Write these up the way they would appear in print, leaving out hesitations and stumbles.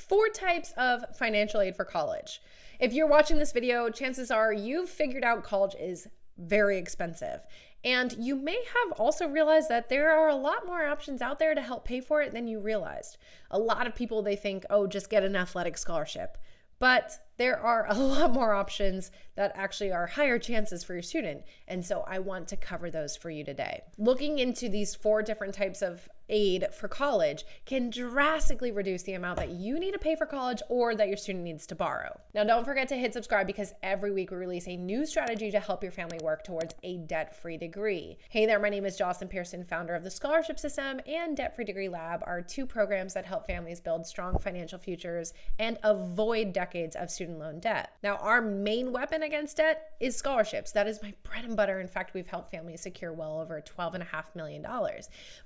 4 types of financial aid for college. If you're watching this video, chances are you've figured out college is very expensive. And you may have also realized that there are a lot more options out there to help pay for it than you realized. A lot of people, they think, oh, just get an athletic scholarship. But there are a lot more options that actually are higher chances for your student. And so I want to cover those for you today. Looking into these 4 different types of aid for college can drastically reduce the amount that you need to pay for college or that your student needs to borrow. Now, don't forget to hit subscribe because every week we release a new strategy to help your family work towards a debt-free degree. Hey there, my name is Jocelyn Pearson, founder of the Scholarship System and Debt-Free Degree Lab, are 2 programs that help families build strong financial futures and avoid decades of student loan debt. Now, our main weapon against debt is scholarships. That is my bread and butter. In fact, we've helped families secure well over $12.5 million.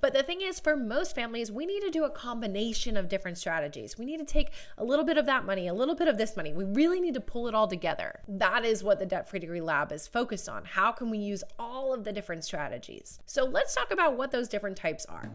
But the thing is, for most families, we need to do a combination of different strategies. We need to take a little bit of that money, a little bit of this money. We really need to pull it all together. That is what the Debt-Free Degree Lab is focused on. How can we use all of the different strategies? So let's talk about what those different types are.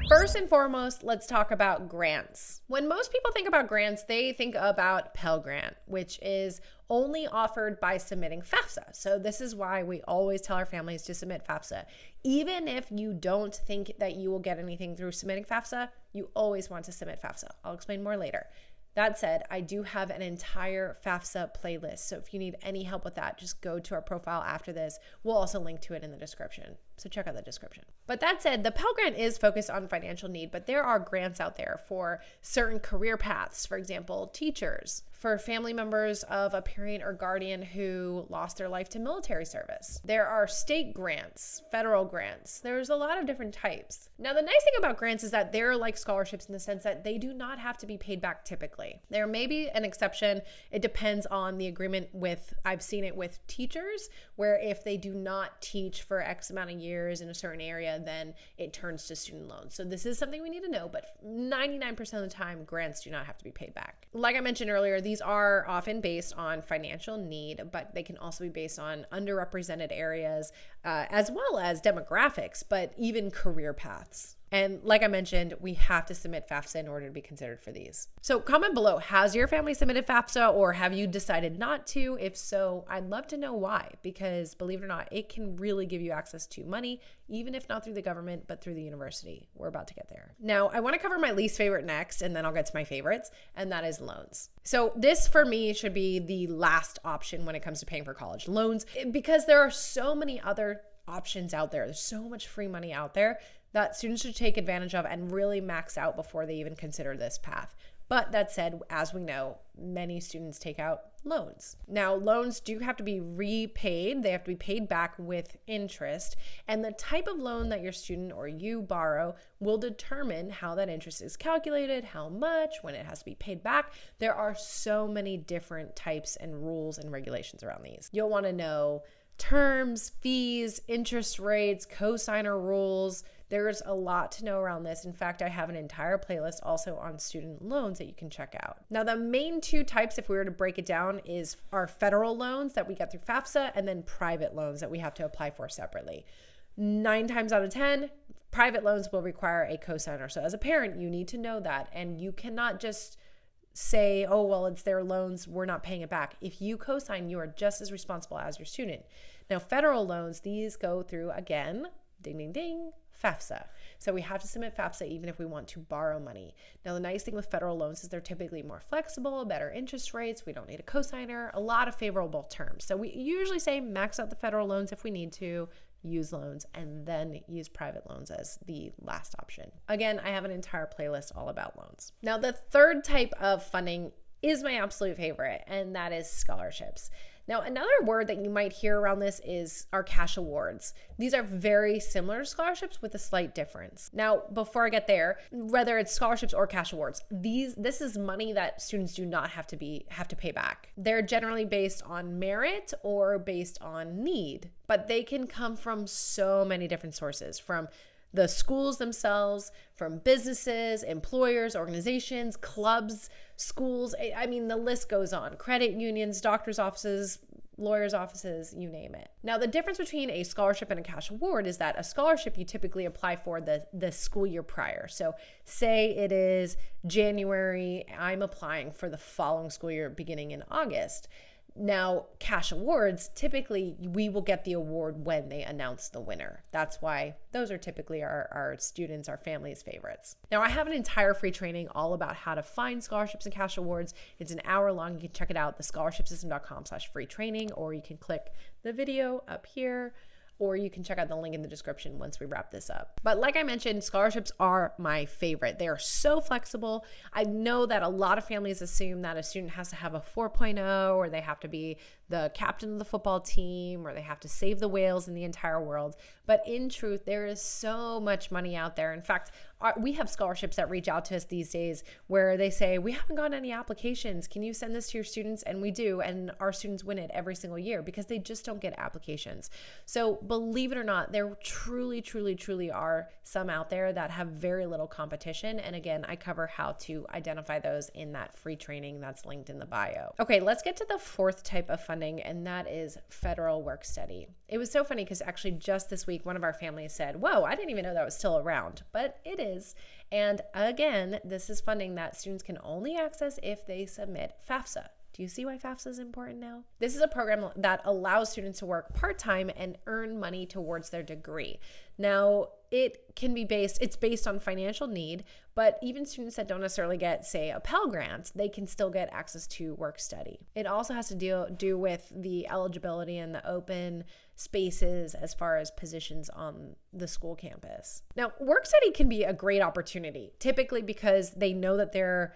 First and foremost, let's talk about grants. When most people think about grants, they think about Pell Grant, which is only offered by submitting FAFSA. So this is why we always tell our families to submit FAFSA. Even if you don't think that you will get anything through submitting FAFSA, you always want to submit FAFSA. I'll explain more later. That said, I do have an entire FAFSA playlist. So if you need any help with that, just go to our profile after this. We'll also link to it in the description. So check out the description. But that said, the Pell Grant is focused on financial need, but there are grants out there for certain career paths. For example, teachers, for family members of a parent or guardian who lost their life to military service. There are state grants, federal grants. There's a lot of different types. Now, the nice thing about grants is that they're like scholarships in the sense that they do not have to be paid back typically. There may be an exception. It depends on the agreement with, I've seen it with teachers, where if they do not teach for X amount of years in a certain area, then it turns to student loans. So this is something we need to know, but 99% of the time, grants do not have to be paid back. Like I mentioned earlier, these are often based on financial need, but they can also be based on underrepresented areas, as well as demographics, but even career paths. And like I mentioned, we have to submit FAFSA in order to be considered for these. So comment below, has your family submitted FAFSA or have you decided not to? If so, I'd love to know why, because believe it or not, it can really give you access to money, even if not through the government, but through the university. We're about to get there. Now, I want to cover my least favorite next, and then I'll get to my favorites, and that is loans. So this for me should be the last option when it comes to paying for college loans, because there are so many other options out there. There's so much free money out there that students should take advantage of and really max out before they even consider this path. But that said, as we know, many students take out loans. Now, loans do have to be repaid. They have to be paid back with interest. And the type of loan that your student or you borrow will determine how that interest is calculated, how much, when it has to be paid back. There are so many different types and rules and regulations around these. You'll want to know terms, fees, interest rates, cosigner rules. There's a lot to know around this. In fact, I have an entire playlist also on student loans that you can check out. Now, the main 2 types, if we were to break it down, is our federal loans that we get through FAFSA and then private loans that we have to apply for separately. 9 times out of 10, private loans will require a cosigner. So as a parent, you need to know that, and you cannot just say, oh, well, it's their loans, we're not paying it back. If you cosign, you are just as responsible as your student. Now, federal loans, these go through, again, ding, ding, ding, FAFSA. So we have to submit FAFSA even if we want to borrow money. Now, the nice thing with federal loans is they're typically more flexible, better interest rates. We don't need a cosigner, a lot of favorable terms. So we usually say max out the federal loans if we need to, use loans, and then use private loans as the last option. Again, I have an entire playlist all about loans. Now, the third type of funding is my absolute favorite, and that is scholarships. Now, another word that you might hear around this is our cash awards. These are very similar to scholarships with a slight difference. Now, before I get there, whether it's scholarships or cash awards, this is money that students do not have to pay back. They're generally based on merit or based on need, but they can come from so many different sources, from the schools themselves, from businesses, employers, organizations, clubs, schools. I mean, the list goes on. Credit unions, doctors' offices, lawyers' offices, you name it. Now, the difference between a scholarship and a cash award is that a scholarship you typically apply for the school year prior. So say it is January, I'm applying for the following school year beginning in August. Now, cash awards, typically we will get the award when they announce the winner. That's why those are typically our students, our families' favorites. Now, I have an entire free training all about how to find scholarships and cash awards. It's an hour long. You can check it out, thescholarshipsystem.com/free training, or you can click the video up here, or you can check out the link in the description once we wrap this up. But like I mentioned, scholarships are my favorite. They are so flexible. I know that a lot of families assume that a student has to have a 4.0, or they have to be the captain of the football team, or they have to save the whales in the entire world. But in truth, there is so much money out there. In fact, we have scholarships that reach out to us these days where they say, we haven't gotten any applications. Can you send this to your students? And we do. And our students win it every single year because they just don't get applications. So believe it or not, there truly, truly, truly are some out there that have very little competition. And again, I cover how to identify those in that free training that's linked in the bio. Okay, let's get to the fourth type of funding, and that is federal work study. It was so funny because actually just this week, one of our families said, whoa, I didn't even know that was still around, but it is. And again, this is funding that students can only access if they submit FAFSA. Do you see why FAFSA is important now? This is a program that allows students to work part-time and earn money towards their degree. Now, it's based on financial need, but even students that don't necessarily get, say, a Pell Grant, they can still get access to work study. It also has to do with the eligibility and the open spaces as far as positions on the school campus. Now, work study can be a great opportunity, typically because they know that they're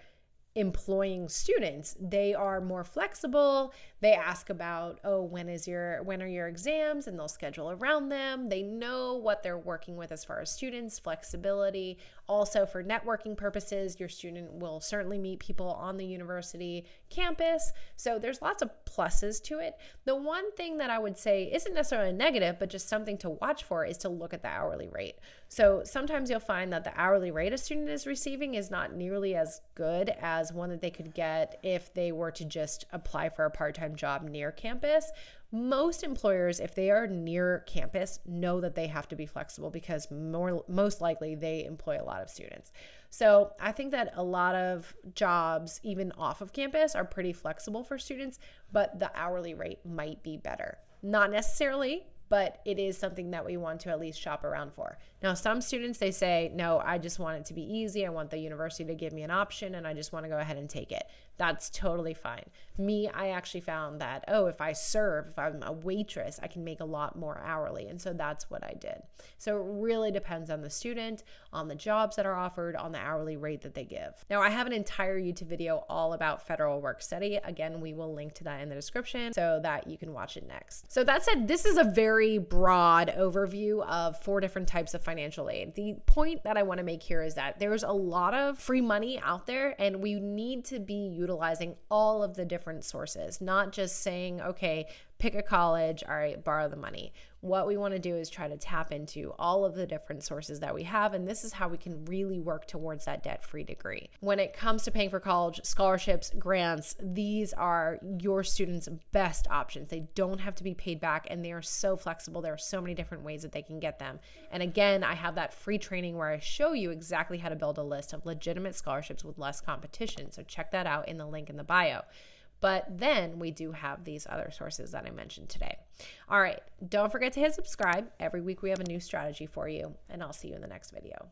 employing students. They are more flexible. They ask about, when are your exams, and they'll schedule around them. They know what they're working with as far as students, flexibility. Also, for networking purposes, your student will certainly meet people on the university campus. So there's lots of pluses to it. The one thing that I would say isn't necessarily a negative, but just something to watch for, is to look at the hourly rate. So sometimes you'll find that the hourly rate a student is receiving is not nearly as good as one that they could get if they were to just apply for a part-time job near campus. Most employers, if they are near campus, know that they have to be flexible because most likely they employ a lot of students. So I think that a lot of jobs, even off of campus, are pretty flexible for students, but the hourly rate might be better. Not necessarily, but it is something that we want to at least shop around for. Now, some students, they say, no, I just want it to be easy. I want the university to give me an option, and I just want to go ahead and take it. That's totally fine. Me, I actually found that, if I'm a waitress, I can make a lot more hourly. And so that's what I did. So it really depends on the student, on the jobs that are offered, on the hourly rate that they give. Now, I have an entire YouTube video all about federal work study. Again, we will link to that in the description so that you can watch it next. So that said, this is a very broad overview of 4 different types of financial aid. The point that I want to make here is that there's a lot of free money out there, and we need to be utilizing all of the different sources, not just saying, okay, pick a college, all right, borrow the money. What we want to do is try to tap into all of the different sources that we have, and this is how we can really work towards that debt-free degree. When it comes to paying for college, scholarships, grants, these are your students' best options. They don't have to be paid back, and they are so flexible. There are so many different ways that they can get them. And again, I have that free training where I show you exactly how to build a list of legitimate scholarships with less competition. So check that out in the link in the bio. But then we do have these other sources that I mentioned today. All right, don't forget to hit subscribe. Every week we have a new strategy for you, and I'll see you in the next video.